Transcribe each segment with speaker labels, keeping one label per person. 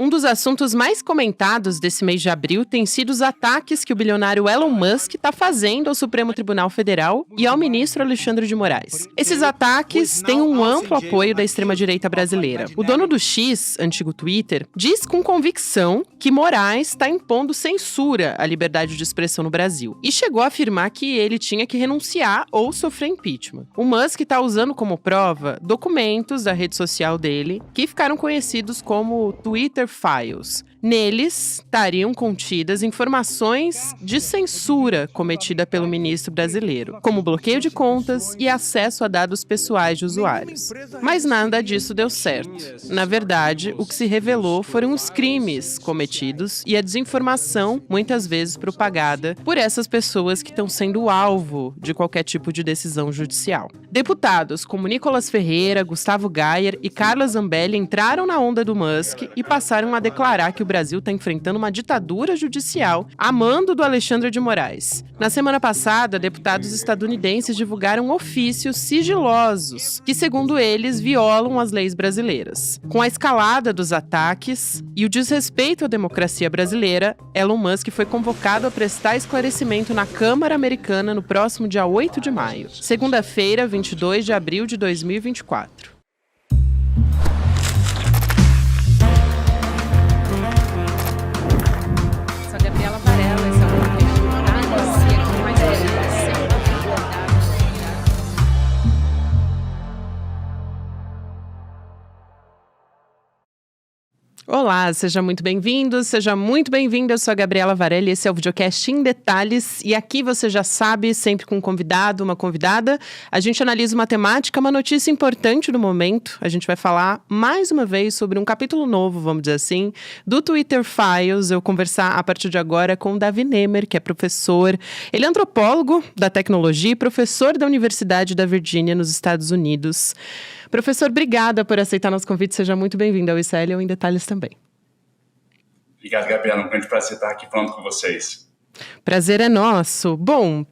Speaker 1: Um dos assuntos mais comentados desse mês de abril tem sido os ataques que o bilionário Elon Musk está fazendo ao Supremo Tribunal Federal e ao ministro Alexandre de Moraes. Esses ataques têm um amplo apoio da extrema-direita brasileira. O dono do X, antigo Twitter, diz com convicção que Moraes está impondo censura à liberdade de expressão no Brasil e chegou a afirmar que ele tinha que renunciar ou sofrer impeachment. O Musk está usando como prova documentos da rede social dele que ficaram conhecidos como Twitter Files. Neles estariam contidas informações de censura cometida pelo ministro brasileiro, como bloqueio de contas e acesso a dados pessoais de usuários. Mas nada disso deu certo. Na verdade, o que se revelou foram os crimes cometidos e a desinformação, muitas vezes propagada por essas pessoas que estão sendo alvo de qualquer tipo de decisão judicial. Deputados como Nicolas Ferreira, Gustavo Gayer e Carla Zambelli entraram na onda do Musk e passaram a declarar que o Brasil está enfrentando uma ditadura judicial a mando do Alexandre de Moraes. Na semana passada, deputados estadunidenses divulgaram ofícios sigilosos que, segundo eles, violam as leis brasileiras. Com a escalada dos ataques e o desrespeito à democracia brasileira, Elon Musk foi convocado a prestar esclarecimento na Câmara Americana no próximo dia 8 de maio, segunda-feira, 22 de abril de 2024. Olá, seja muito bem-vindo, seja muito bem-vinda. Eu sou a Gabriela Varelli, esse é o Videocast em Detalhes. E aqui você já sabe, sempre com um convidado, uma convidada, a gente analisa uma temática, uma notícia importante do momento. A gente vai falar mais uma vez sobre um capítulo novo, vamos dizer assim, do Twitter Files. Eu conversar a partir de agora com o Davi Nemer, que é professor. Ele é antropólogo da tecnologia e professor da Universidade da Virgínia, nos Estados Unidos. Professor, obrigada por aceitar nosso convite. Seja muito bem-vindo ao ICL ou em Detalhes também.
Speaker 2: Obrigado, Gabriela. Um grande prazer estar aqui falando com vocês.
Speaker 1: Prazer é nosso. Bom,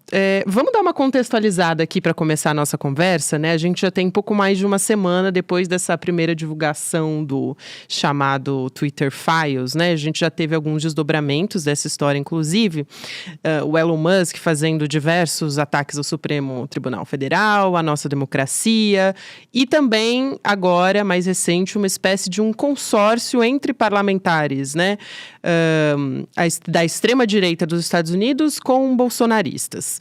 Speaker 1: vamos dar uma contextualizada aqui para começar a nossa conversa, né? A gente já tem pouco mais de uma semana depois dessa primeira divulgação do chamado Twitter Files, né? A gente já teve alguns desdobramentos dessa história, inclusive o Elon Musk fazendo diversos ataques ao Supremo Tribunal Federal, à nossa democracia, e também, agora, mais recente, uma espécie de um consórcio entre parlamentares, né? Da extrema-direita dos Estados Unidos com bolsonaristas.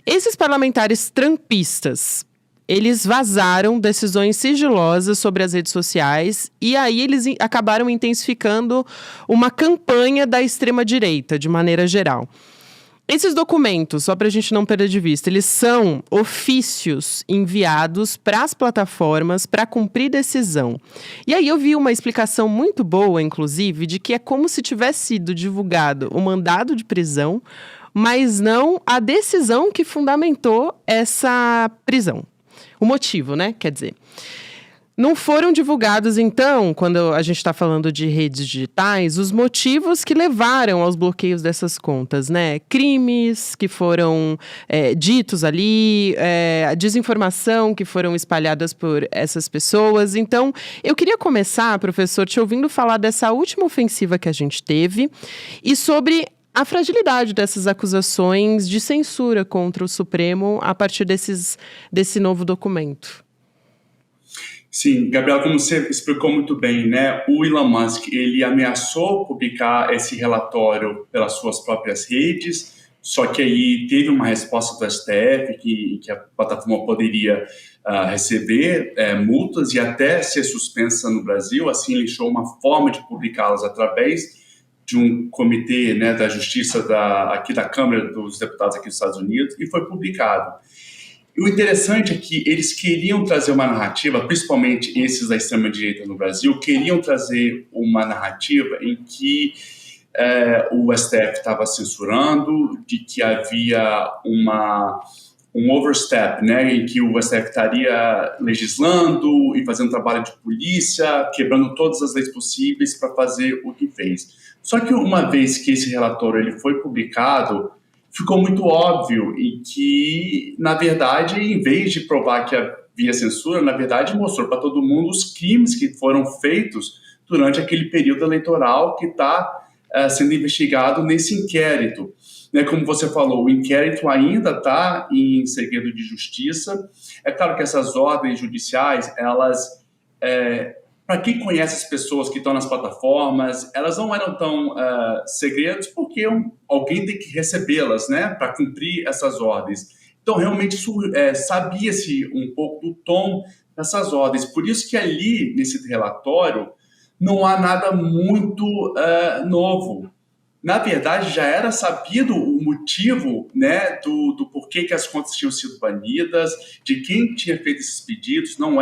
Speaker 1: Esses parlamentares trumpistas, eles vazaram decisões sigilosas sobre as redes sociais e aí eles acabaram intensificando uma campanha da extrema-direita, de maneira geral. Esses documentos, só para a gente não perder de vista, eles são ofícios enviados para as plataformas para cumprir decisão. E aí eu vi uma explicação muito boa, inclusive, de que é como se tivesse sido divulgado o mandado de prisão, mas não a decisão que fundamentou essa prisão. O motivo, né? Quer dizer... Não foram divulgados, então, quando a gente está falando de redes digitais, os motivos que levaram aos bloqueios dessas contas, né? Crimes que foram ditos ali, a desinformação que foram espalhadas por essas pessoas. Então, eu queria começar, professor, te ouvindo falar dessa última ofensiva que a gente teve e sobre a fragilidade dessas acusações de censura contra o Supremo a partir desse novo documento.
Speaker 2: Sim, Gabriel, como você explicou muito bem, né? O Elon Musk, ele ameaçou publicar esse relatório pelas suas próprias redes, só que aí teve uma resposta do STF que a plataforma poderia receber multas e até ser suspensa no Brasil. Assim, ele achou uma forma de publicá-las através de um comitê, né, da Justiça aqui da Câmara dos Deputados aqui dos Estados Unidos e foi publicado. E o interessante é que eles queriam trazer uma narrativa, principalmente esses da extrema-direita no Brasil, queriam trazer uma narrativa em que o STF estava censurando, de que havia um overstep, né, em que o STF estaria legislando e fazendo trabalho de polícia, quebrando todas as leis possíveis para fazer o que fez. Só que uma vez que esse relatório ele foi publicado, ficou muito óbvio e que, na verdade, em vez de provar que havia censura, na verdade, mostrou para todo mundo os crimes que foram feitos durante aquele período eleitoral que está sendo investigado nesse inquérito. Né, como você falou, o inquérito ainda está em segredo de justiça. É claro que essas ordens judiciais, elas, para quem conhece as pessoas que estão nas plataformas, elas não eram tão segredos porque alguém tem que recebê-las, né, para cumprir essas ordens. Então, realmente, sabia-se um pouco do tom dessas ordens. Por isso que ali, nesse relatório, não há nada muito novo. Na verdade, já era sabido o motivo, né, do porquê que as contas tinham sido banidas, de quem tinha feito esses pedidos. Não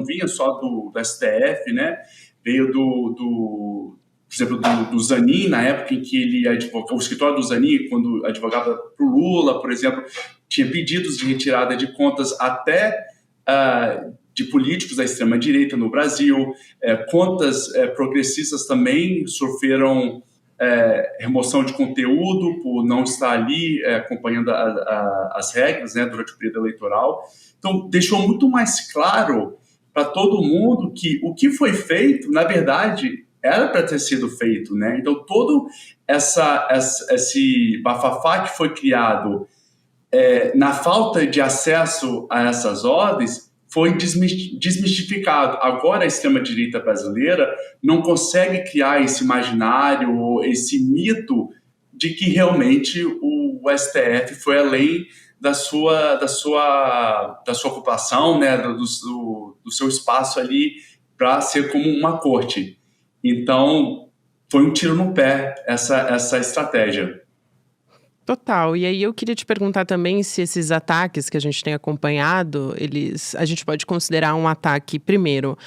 Speaker 2: vinha só do STF, né? Veio por exemplo, do Zanin, na época em que ele advogava, o escritório do Zanin, quando advogava para o Lula, por exemplo, tinha pedidos de retirada de contas até de políticos da extrema-direita no Brasil. Contas progressistas também sofreram remoção de conteúdo por não estar ali acompanhando as regras, né, durante o período eleitoral. Então, deixou muito mais claro para todo mundo que o que foi feito, na verdade, era para ter sido feito, né? Então, todo esse bafafá que foi criado na falta de acesso a essas ordens foi desmistificado. Agora, a extrema-direita brasileira não consegue criar esse imaginário, esse mito de que realmente o STF foi além da sua ocupação, né, do seu espaço ali para ser como uma corte. Então, foi um tiro no pé essa estratégia.
Speaker 1: Total. E aí eu queria te perguntar também se esses ataques que a gente tem acompanhado, a gente pode considerar um ataque, primeiro,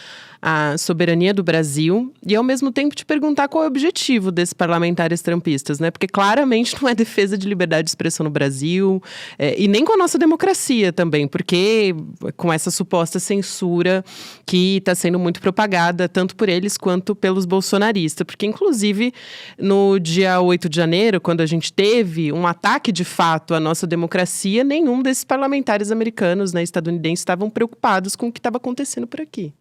Speaker 1: à soberania do Brasil e, ao mesmo tempo, te perguntar qual é o objetivo desses parlamentares trumpistas, né? Porque claramente não é defesa de liberdade de expressão no Brasil e nem com a nossa democracia também, porque com essa suposta censura que está sendo muito propagada, tanto por eles quanto pelos bolsonaristas. Porque, inclusive, no dia 8 de janeiro, quando a gente teve um ataque de fato à nossa democracia, nenhum desses parlamentares americanos, né, estadunidenses, estavam preocupados com o que estava acontecendo por aqui.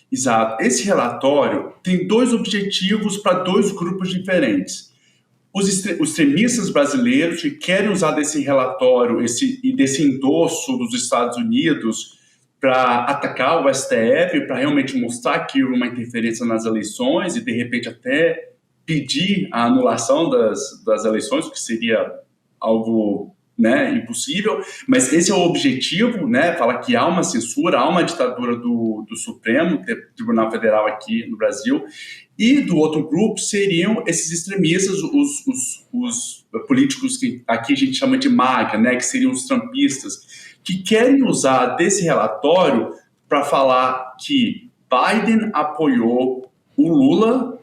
Speaker 2: Exato. Esse relatório tem dois objetivos para dois grupos diferentes. Os extremistas brasileiros que querem usar desse relatório e desse endosso dos Estados Unidos para atacar o STF, para realmente mostrar que houve uma interferência nas eleições e, de repente, até pedir a anulação das eleições, que seria algo, né, impossível, mas esse é o objetivo, né, falar que há uma censura, há uma ditadura do Supremo Tribunal Federal aqui no Brasil, e do outro grupo seriam esses extremistas, os políticos que aqui a gente chama de MAGA, né, que seriam os trumpistas, que querem usar desse relatório para falar que Biden apoiou o Lula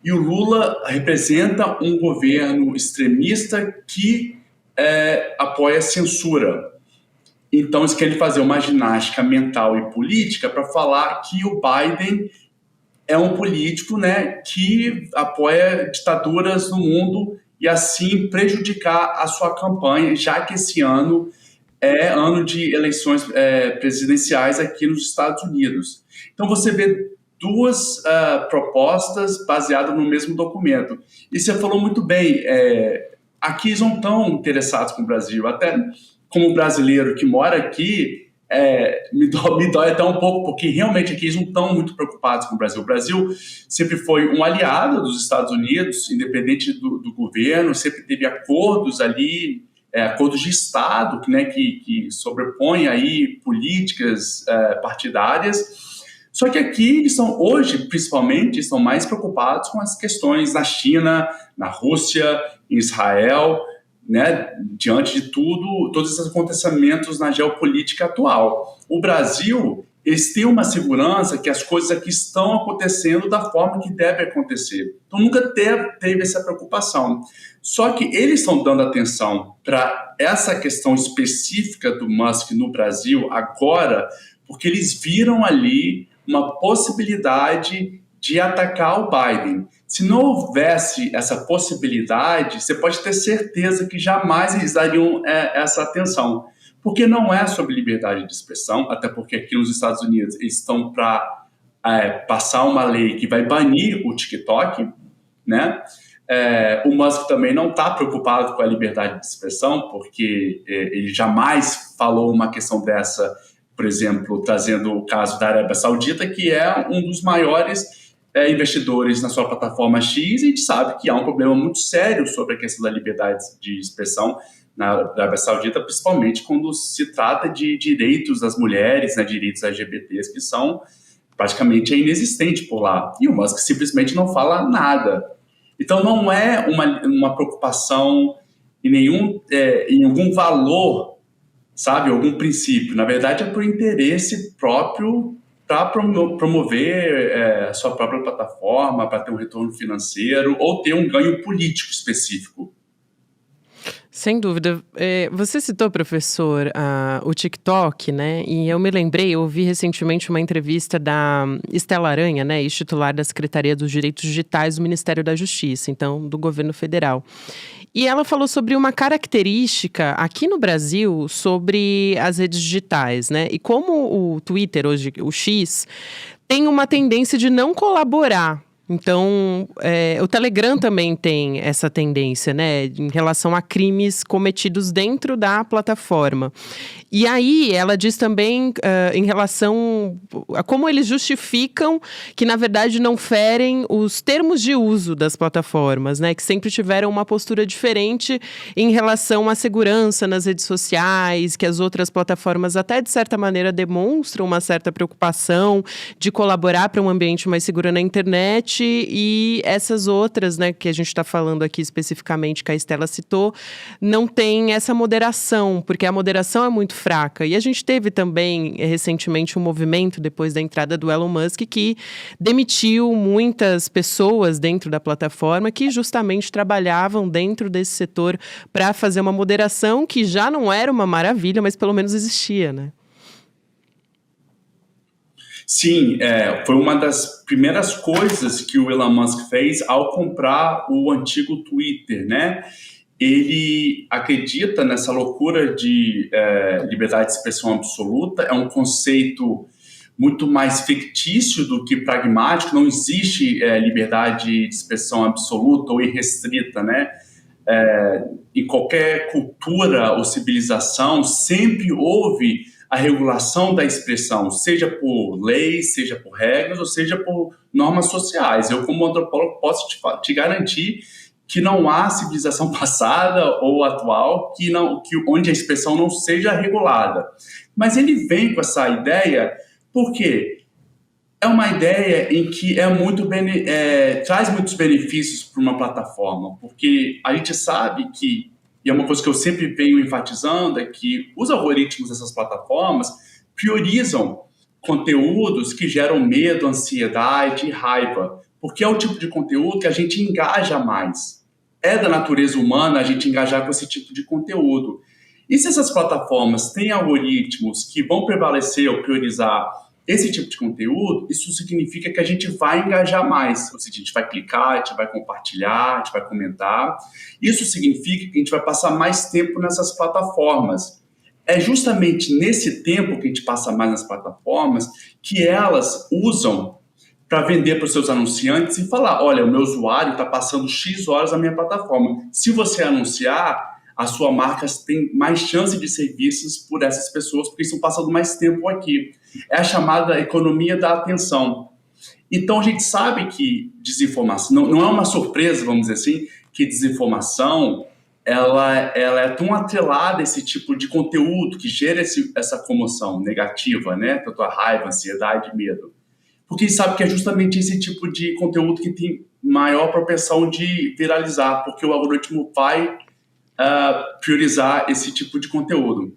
Speaker 2: e o Lula representa um governo extremista que apoia a censura. Então, eles querem fazer uma ginástica mental e política para falar que o Biden é um político, né, que apoia ditaduras no mundo e, assim, prejudicar a sua campanha, já que esse ano é ano de eleições presidenciais aqui nos Estados Unidos. Então, você vê duas propostas baseadas no mesmo documento. E você falou muito bem, aqui eles não estão interessados com o Brasil. Até como brasileiro que mora aqui, me dói até um pouco, porque realmente aqui eles não estão muito preocupados com o Brasil. O Brasil sempre foi um aliado dos Estados Unidos, independente do governo, sempre teve acordos ali, acordos de Estado, né, que sobrepõem aí políticas partidárias. Só que aqui eles são, hoje, principalmente, estão mais preocupados com as questões na China, na Rússia, em Israel, né, diante de todos esses acontecimentos na geopolítica atual. O Brasil, eles têm uma segurança que as coisas aqui estão acontecendo da forma que deve acontecer. Então, nunca teve essa preocupação. Só que eles estão dando atenção para essa questão específica do Musk no Brasil agora, porque eles viram ali uma possibilidade de atacar o Biden. Se não houvesse essa possibilidade, você pode ter certeza que jamais eles dariam essa atenção. Porque não é sobre liberdade de expressão, até porque aqui nos Estados Unidos eles estão para passar uma lei que vai banir o TikTok, né? O Musk também não está preocupado com a liberdade de expressão, porque ele jamais falou uma questão dessa, por exemplo, trazendo o caso da Arábia Saudita, que é um dos maiores investidores na sua plataforma X, e a gente sabe que há um problema muito sério sobre a questão da liberdade de expressão na Arábia Saudita, principalmente quando se trata de direitos das mulheres, né, direitos LGBTs, que são praticamente inexistentes por lá. E o Musk simplesmente não fala nada. Então, não é uma preocupação em algum valor, sabe, algum princípio. Na verdade, é por interesse próprio para promover a sua própria plataforma, para ter um retorno financeiro ou ter um ganho político específico.
Speaker 1: Sem dúvida. Você citou, professor, o TikTok, né? E eu me lembrei, eu ouvi recentemente uma entrevista da Estela Aranha, né? Ex-titular da Secretaria dos Direitos Digitais do Ministério da Justiça, então, do governo federal. E ela falou sobre uma característica aqui no Brasil sobre as redes digitais, né? E como o Twitter, hoje, o X, tem uma tendência de não colaborar. Então, o Telegram também tem essa tendência, né, em relação a crimes cometidos dentro da plataforma. E aí, ela diz também em relação a como eles justificam que, na verdade, não ferem os termos de uso das plataformas, né, que sempre tiveram uma postura diferente em relação à segurança nas redes sociais, que as outras plataformas até, de certa maneira, demonstram uma certa preocupação de colaborar para um ambiente mais seguro na internet. E essas outras, né, que a gente está falando aqui especificamente, que a Estela citou, não tem essa moderação, porque a moderação é muito fraca. E a gente teve também, recentemente, um movimento, depois da entrada do Elon Musk, que demitiu muitas pessoas dentro da plataforma que justamente trabalhavam dentro desse setor para fazer uma moderação que já não era uma maravilha, mas pelo menos existia, né?
Speaker 2: Sim, foi uma das primeiras coisas que o Elon Musk fez ao comprar o antigo Twitter, né? Ele acredita nessa loucura de liberdade de expressão absoluta, é um conceito muito mais fictício do que pragmático, não existe liberdade de expressão absoluta ou irrestrita, né? Em qualquer cultura ou civilização sempre houve a regulação da expressão, seja por leis, seja por regras, ou seja por normas sociais. Eu, como antropólogo, posso te garantir que não há civilização passada ou atual onde a expressão não seja regulada. Mas ele vem com essa ideia porque é uma ideia em que traz muitos benefícios para uma plataforma, porque a gente sabe que, e é uma coisa que eu sempre venho enfatizando, é que os algoritmos dessas plataformas priorizam conteúdos que geram medo, ansiedade e raiva, porque é o tipo de conteúdo que a gente engaja mais. É da natureza humana a gente engajar com esse tipo de conteúdo. E se essas plataformas têm algoritmos que vão prevalecer ou priorizar esse tipo de conteúdo, isso significa que a gente vai engajar mais. Ou seja, a gente vai clicar, a gente vai compartilhar, a gente vai comentar. Isso significa que a gente vai passar mais tempo nessas plataformas. É justamente nesse tempo que a gente passa mais nas plataformas que elas usam para vender para os seus anunciantes e falar, olha, o meu usuário está passando X horas na minha plataforma. Se você anunciar, a sua marca tem mais chance de ser vistas por essas pessoas, porque estão passando mais tempo aqui. É a chamada economia da atenção. Então, a gente sabe que desinformação, não é uma surpresa, vamos dizer assim, que desinformação ela é tão atrelada a esse tipo de conteúdo que gera essa comoção negativa, né? Tanto a raiva, ansiedade e medo. Porque a gente sabe que é justamente esse tipo de conteúdo que tem maior propensão de viralizar, porque o algoritmo vai priorizar esse tipo de conteúdo.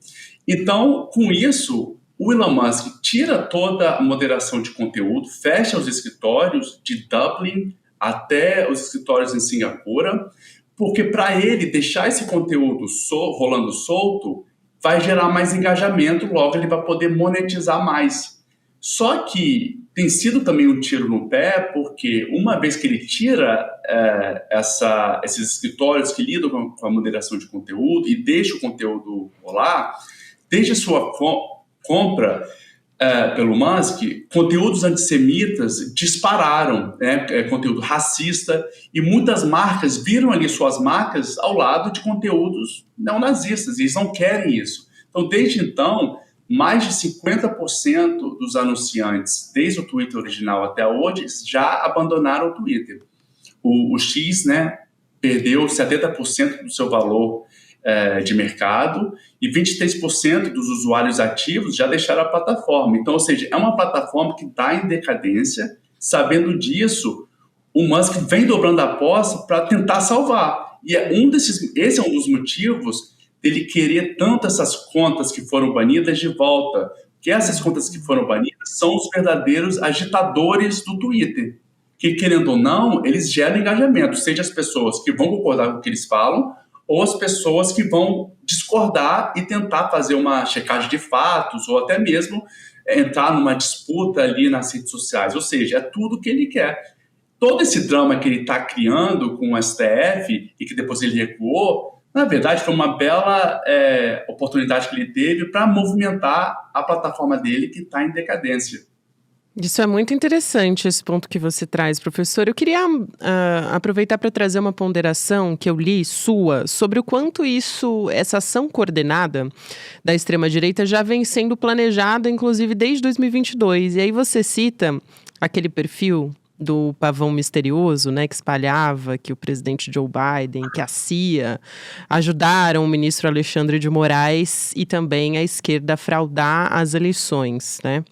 Speaker 2: Então, com isso, o Elon Musk tira toda a moderação de conteúdo, fecha os escritórios de Dublin até os escritórios em Singapura, porque para ele deixar esse conteúdo rolando solto vai gerar mais engajamento, logo ele vai poder monetizar mais. Só que tem sido também um tiro no pé, porque uma vez que ele tira esses escritórios que lidam com a moderação de conteúdo e deixa o conteúdo rolar, desde a sua compra, pelo Musk, conteúdos antissemitas dispararam, né? Conteúdo racista, e muitas marcas viram ali suas marcas ao lado de conteúdos neonazistas, e eles não querem isso. Então, desde então, mais de 50% dos anunciantes, desde o Twitter original até hoje, já abandonaram o Twitter. O X, né, perdeu 70% do seu valor de mercado, e 23% dos usuários ativos já deixaram a plataforma. Então, ou seja, é uma plataforma que está em decadência. Sabendo disso, o Musk vem dobrando a aposta para tentar salvar. E esse é um dos motivos dele querer tanto essas contas que foram banidas de volta, que essas contas que foram banidas são os verdadeiros agitadores do Twitter, que, querendo ou não, eles geram engajamento, seja as pessoas que vão concordar com o que eles falam, ou as pessoas que vão discordar e tentar fazer uma checagem de fatos, ou até mesmo entrar numa disputa ali nas redes sociais. Ou seja, é tudo que ele quer. Todo esse drama que ele está criando com o STF, e que depois ele recuou, na verdade foi uma bela oportunidade que ele teve para movimentar a plataforma dele, que está em decadência.
Speaker 1: Isso é muito interessante, esse ponto que você traz, professor. Eu queria aproveitar para trazer uma ponderação que eu li sua sobre o quanto essa ação coordenada da extrema-direita já vem sendo planejada, inclusive desde 2022. E aí você cita aquele perfil do pavão misterioso, né, que espalhava que o presidente Joe Biden, que a CIA ajudaram o ministro Alexandre de Moraes e também a esquerda a fraudar as eleições, né?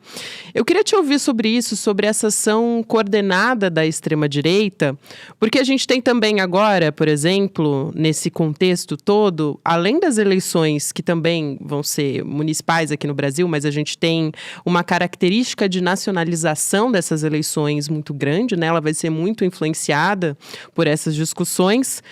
Speaker 1: Eu queria te ouvir sobre isso, sobre essa ação coordenada da extrema-direita, porque a gente tem também agora, por exemplo, nesse contexto todo, além das eleições que também vão ser municipais aqui no Brasil, mas a gente tem uma característica de nacionalização dessas eleições muito grande, né? Ela vai ser muito influenciada por essas discussões.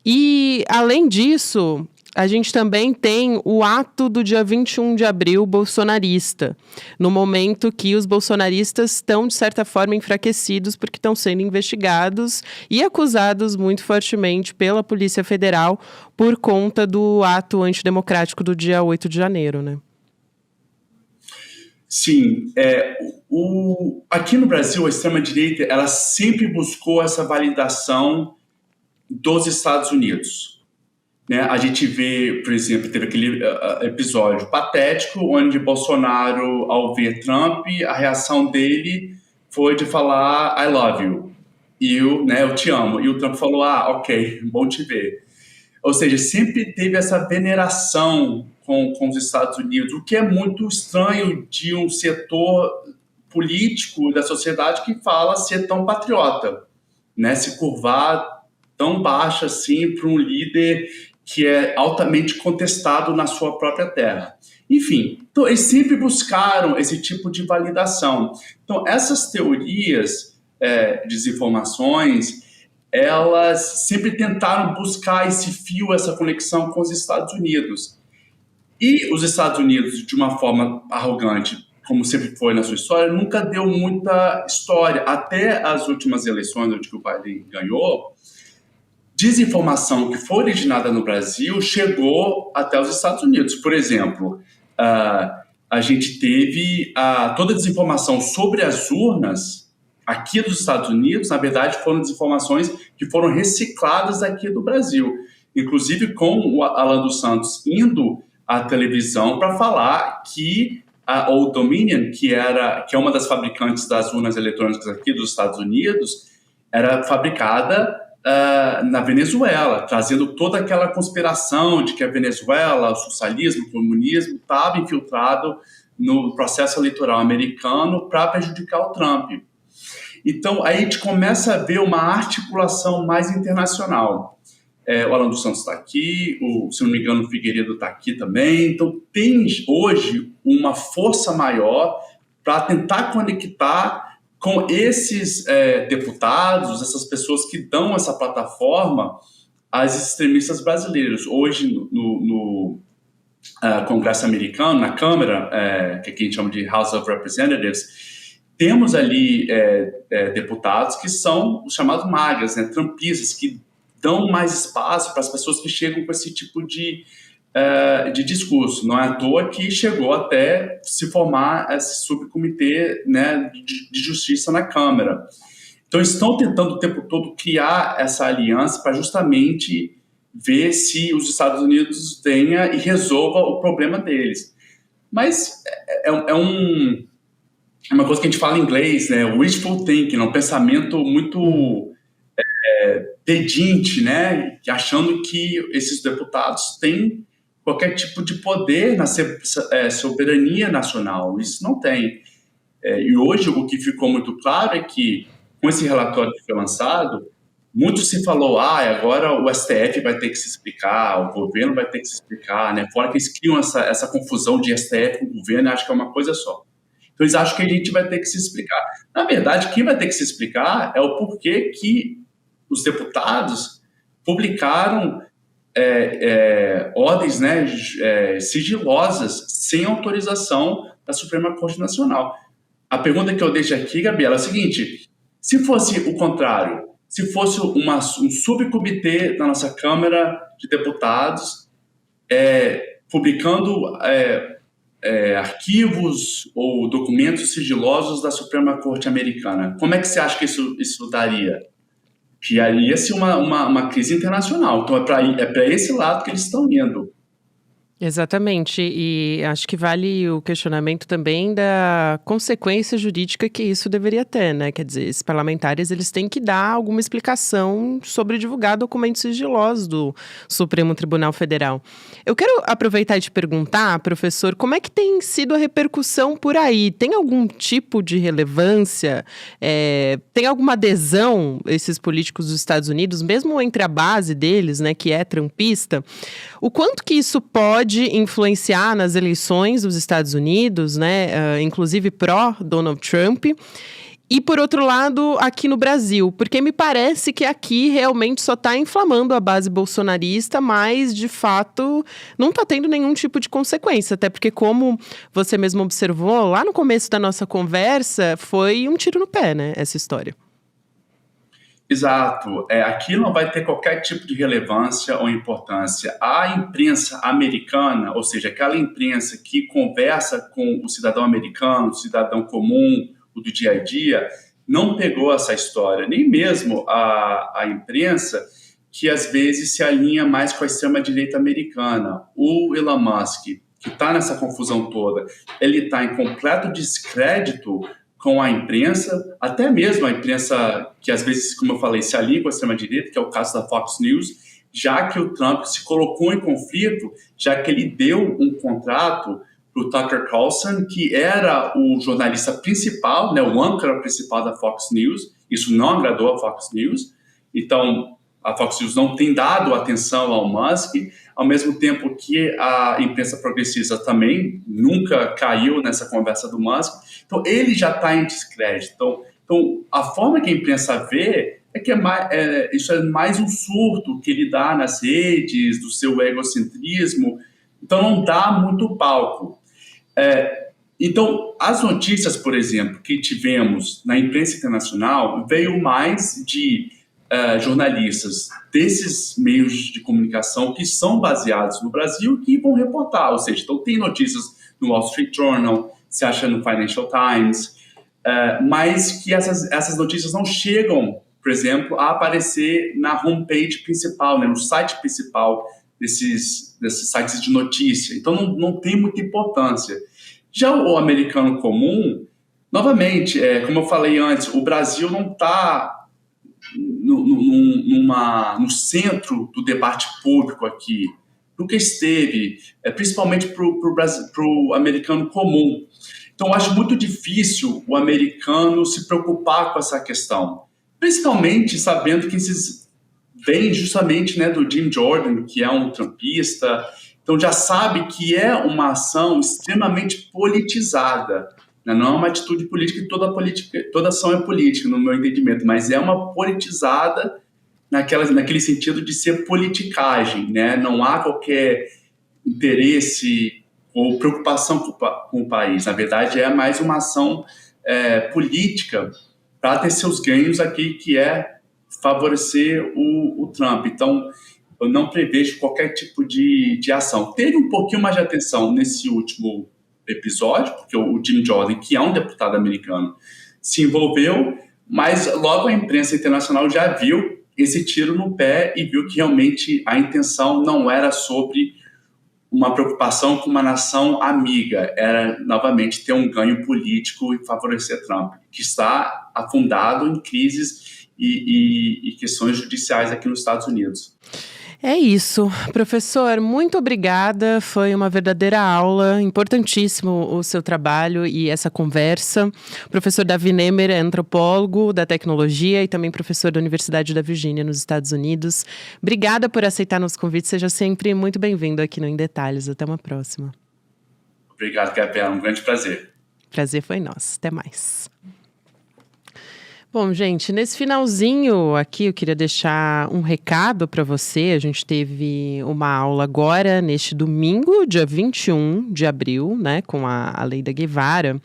Speaker 1: E, além disso, a gente também tem o ato do dia 21 de abril bolsonarista, no momento que os bolsonaristas estão, de certa forma, enfraquecidos porque estão sendo investigados e acusados muito fortemente pela Polícia Federal por conta do ato antidemocrático do dia 8 de janeiro, né?
Speaker 2: Sim, aqui no Brasil, a extrema-direita ela sempre buscou essa validação dos Estados Unidos. Né? A gente vê, por exemplo, teve aquele episódio patético onde Bolsonaro, ao ver Trump, a reação dele foi de falar I love you, e eu te amo. E o Trump falou, ok, bom te ver. Ou seja, sempre teve essa veneração com os Estados Unidos, o que é muito estranho de um setor político da sociedade que fala ser tão patriota, né? Se curvar tão baixo assim para um líder que é altamente contestado na sua própria terra. Enfim, então, eles sempre buscaram esse tipo de validação. Então, essas teorias, desinformações, elas sempre tentaram buscar esse fio, essa conexão com os Estados Unidos. E os Estados Unidos, de uma forma arrogante, como sempre foi na sua história, nunca deu muita história. Até as últimas eleições, onde o Biden ganhou, desinformação que foi originada no Brasil chegou até os Estados Unidos. Por exemplo, a gente teve toda a desinformação sobre as urnas aqui dos Estados Unidos, na verdade, foram desinformações que foram recicladas aqui do Brasil. Inclusive com o Alan dos Santos indo à televisão para falar que a Old Dominion, que é uma das fabricantes das urnas eletrônicas aqui dos Estados Unidos, era fabricada na Venezuela, trazendo toda aquela conspiração de que a Venezuela, o socialismo, o comunismo, estava infiltrado no processo eleitoral americano para prejudicar o Trump. Então, aí a gente começa a ver uma articulação mais internacional. O Alan dos Santos está aqui, se não me engano, o Figueiredo está aqui também. Então, tem hoje uma força maior para tentar conectar com esses deputados, essas pessoas que dão essa plataforma às extremistas brasileiros. Hoje, no Congresso americano, na Câmara, que aqui a gente chama de House of Representatives, temos ali deputados que são os chamados MAGAs, né, trumpistas, que dão mais espaço para as pessoas que chegam com esse tipo de de discurso. Não é à toa que chegou até se formar esse subcomitê, né, de justiça na Câmara. Então, estão tentando o tempo todo criar essa aliança para justamente ver se os Estados Unidos venha e resolva o problema deles. Mas é uma coisa que a gente fala em inglês, né? Wishful thinking, um pensamento muito pedinte, né? Achando que esses deputados têm qualquer tipo de poder na soberania nacional. Isso não tem. E hoje o que ficou muito claro é que, com esse relatório que foi lançado, muito se falou, agora o STF vai ter que se explicar, o governo vai ter que se explicar, né? Fora que eles criam essa confusão de STF com o governo, acho que é uma coisa só. Então eles acham que a gente vai ter que se explicar. Na verdade, quem vai ter que se explicar é o porquê que os deputados publicaram ordens, né, sigilosas, sem autorização da Suprema Corte Nacional. A pergunta que eu deixo aqui, Gabriela, é a seguinte: se fosse o contrário, se fosse um subcomitê da nossa Câmara de Deputados publicando arquivos ou documentos sigilosos da Suprema Corte Americana, como é que você acha que isso daria? Criaria-se uma crise internacional. Então, é para esse lado que eles estão indo.
Speaker 1: Exatamente, e acho que vale o questionamento também da consequência jurídica que isso deveria ter, né? Quer dizer, esses parlamentares, eles têm que dar alguma explicação sobre divulgar documentos sigilosos do Supremo Tribunal Federal. Eu quero aproveitar e te perguntar, professor, como é que tem sido a repercussão por aí? Tem algum tipo de relevância? Tem alguma adesão esses políticos dos Estados Unidos, mesmo entre a base deles, né, que é trumpista? O quanto que isso pode influenciar nas eleições dos Estados Unidos, né, inclusive pró-Donald Trump, e por outro lado, aqui no Brasil, porque me parece que aqui realmente só está inflamando a base bolsonarista, mas de fato não está tendo nenhum tipo de consequência, até porque, como você mesmo observou lá no começo da nossa conversa, foi um tiro no pé, né, essa história.
Speaker 2: Exato. Aqui não vai ter qualquer tipo de relevância ou importância. A imprensa americana, ou seja, aquela imprensa que conversa com o cidadão americano, o cidadão comum, o do dia a dia, não pegou essa história. Nem mesmo a imprensa que às vezes se alinha mais com a extrema-direita americana. O Elon Musk, que está nessa confusão toda, ele está em completo descrédito com a imprensa, até mesmo a imprensa que às vezes, como eu falei, se alia com a extrema-direita, que é o caso da Fox News, já que o Trump se colocou em conflito, já que ele deu um contrato para o Tucker Carlson, que era o jornalista principal, né, o âncora principal da Fox News. Isso não agradou a Fox News. Então, a Fox News não tem dado atenção ao Musk, ao mesmo tempo que a imprensa progressista também nunca caiu nessa conversa do Musk. Então, ele já está em descrédito. Então, a forma que a imprensa vê é que isso é mais um surto que ele dá nas redes, do seu egocentrismo. Então, não dá muito palco. Então, as notícias, por exemplo, que tivemos na imprensa internacional veio mais de jornalistas desses meios de comunicação que são baseados no Brasil que vão reportar, ou seja, então tem notícias no Wall Street Journal, se acha no Financial Times, mas que essas notícias não chegam, por exemplo, a aparecer na homepage principal, né, no site principal desses sites de notícia. Então não tem muita importância. Já o americano comum, novamente, como eu falei antes, o Brasil não está no centro do debate público aqui, nunca esteve, principalmente para o americano comum. Então, eu acho muito difícil o americano se preocupar com essa questão, principalmente sabendo que esses vêm justamente, né, do Jim Jordan, que é um trumpista, então já sabe que é uma ação extremamente politizada. Não é uma atitude política, e toda ação é política, no meu entendimento, mas é uma politizada naquele sentido de ser politicagem, né? Não há qualquer interesse ou preocupação com o país. Na verdade, é mais uma ação política para ter seus ganhos aqui, que é favorecer o Trump. Então, eu não prevejo qualquer tipo de ação. Teve um pouquinho mais de atenção nesse último episódio, porque o Jim Jordan, que é um deputado americano, se envolveu, mas logo a imprensa internacional já viu esse tiro no pé e viu que realmente a intenção não era sobre uma preocupação com uma nação amiga, era novamente ter um ganho político e favorecer Trump, que está afundado em crises e questões judiciais aqui nos Estados Unidos.
Speaker 1: É isso. Professor, muito obrigada. Foi uma verdadeira aula. Importantíssimo o seu trabalho e essa conversa. O professor Davi Nemer é antropólogo da tecnologia e também professor da Universidade da Virgínia, nos Estados Unidos. Obrigada por aceitar nosso convite. Seja sempre muito bem-vindo aqui no Em Detalhes. Até uma próxima.
Speaker 2: Obrigado, Gabriela. Um grande prazer.
Speaker 1: Prazer foi nosso. Até mais. Bom, gente, nesse finalzinho aqui eu queria deixar um recado para você. A gente teve uma aula agora, neste domingo, dia 21 de abril, né, com a Aleida Guevara.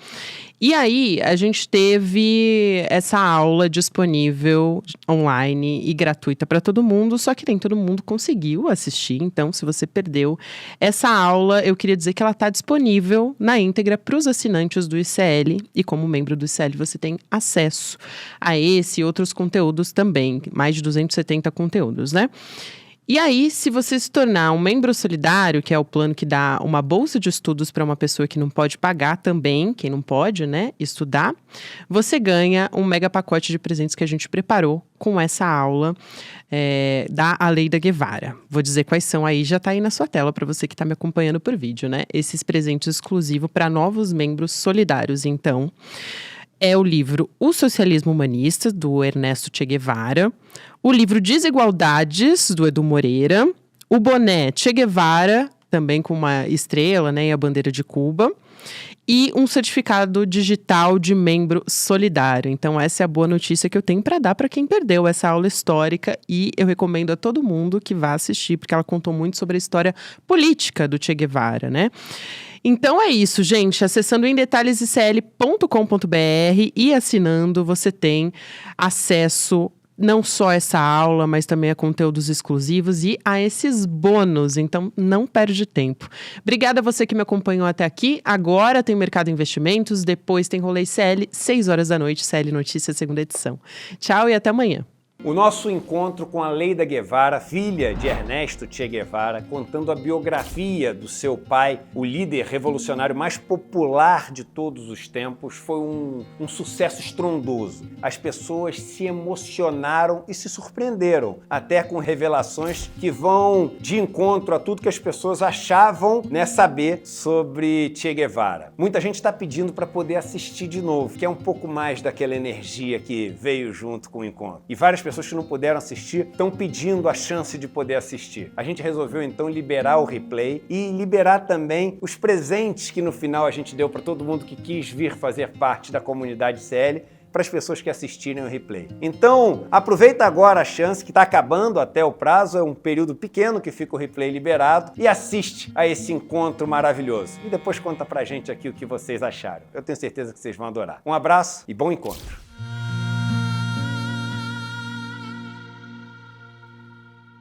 Speaker 1: E aí, a gente teve essa aula disponível online e gratuita para todo mundo, só que nem todo mundo conseguiu assistir. Então, se você perdeu essa aula, eu queria dizer que ela está disponível na íntegra para os assinantes do ICL. E como membro do ICL, você tem acesso a esse e outros conteúdos também. Mais de 270 conteúdos, né? E aí, se você se tornar um membro solidário, que é o plano que dá uma bolsa de estudos para uma pessoa que não pode pagar também, quem não pode, né, estudar, você ganha um mega pacote de presentes que a gente preparou com essa aula da Aleida Guevara. Vou dizer quais são aí, já está aí na sua tela para você que está me acompanhando por vídeo, né? Esses presentes exclusivos para novos membros solidários, então. É o livro O Socialismo Humanista, do Ernesto Che Guevara. O livro Desigualdades, do Edu Moreira. O boné Che Guevara, também com uma estrela, né, e a bandeira de Cuba. E um certificado digital de membro solidário. Então, essa é a boa notícia que eu tenho para dar para quem perdeu essa aula histórica. E eu recomendo a todo mundo que vá assistir, porque ela contou muito sobre a história política do Che Guevara, né? Então é isso, gente. Acessando emdetalhesicl.com.br e assinando, você tem acesso não só a essa aula, mas também a conteúdos exclusivos e a esses bônus. Então, não perde tempo. Obrigada a você que me acompanhou até aqui. Agora tem Mercado Investimentos, depois tem Rolê CL, 6 horas da noite, CL Notícias, segunda edição. Tchau e até amanhã.
Speaker 3: O nosso encontro com Aleida Guevara, filha de Ernesto Che Guevara, contando a biografia do seu pai, o líder revolucionário mais popular de todos os tempos, foi um sucesso estrondoso. As pessoas se emocionaram e se surpreenderam, até com revelações que vão de encontro a tudo que as pessoas achavam, né, saber sobre Che Guevara. Muita gente está pedindo para poder assistir de novo, que é um pouco mais daquela energia que veio junto com o encontro. E várias pessoas que não puderam assistir estão pedindo a chance de poder assistir. A gente resolveu então liberar o replay e liberar também os presentes que no final a gente deu para todo mundo que quis vir fazer parte da comunidade CL, para as pessoas que assistirem o replay. Então, aproveita agora a chance que está acabando até o prazo, é um período pequeno que fica o replay liberado, e assiste a esse encontro maravilhoso. E depois conta pra gente aqui o que vocês acharam. Eu tenho certeza que vocês vão adorar. Um abraço e bom encontro!